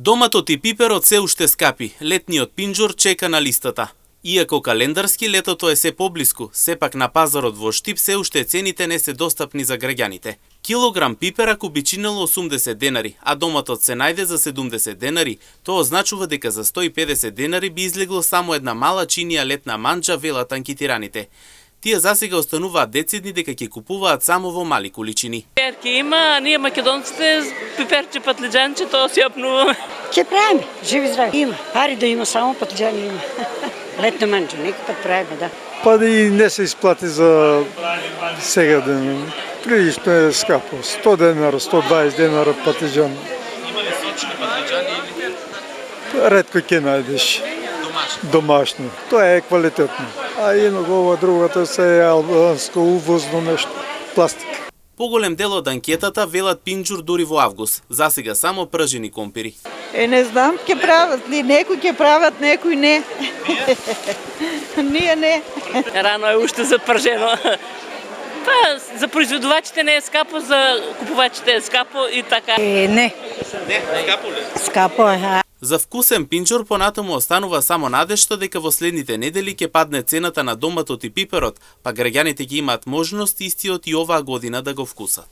Доматот и пиперот се уште скапи, летниот пинџур чека на листата. Иако календарски летото е се поблиску, сепак на пазарот во Штип се уште цените не се достапни за граѓаните. Килограм пипера купи чинело 80 денари, а доматот се најде за 70 денари. Тоа означува дека за 150 денари би излегло само една мала чинија летна манџа, велат анкетираните. Тие засега остануваат децидни дека ќе купуваат само во мали количини. Перки има, а ние македонците пиперче, патлиџанче, тоа си опнуваме. Ќе правиме, живи здрави. Има, пари да има, само патлиџани има. Летна манџа, некој пат правиме, да. Па да и не се исплати за сега ден. Прилично е скапо. 100 денара, 120 денара патлиџан. Има ли сочни патлиџани или? Ретко ќе најдеш. Домашно. Тоа е квалитетно. А инаку ова другата се е албанско увозно нешто, пластик. Поголем дел од анкетата велат пинџур дури во август. Засега само пржени компири. Не знам, ќе прават ли, некои ќе прават, некои не. Ние не. Рано е уште за пржено. Па, за производувачите не е скапо, за купувачите е скапо и така. Не. Не, скапо ли? Скапо е. За вкусен пинџур понатаму останува само надежта дека во следните недели ќе падне цената на доматот и пиперот, па граѓаните ќе имаат можност истиот и оваа година да го вкусат.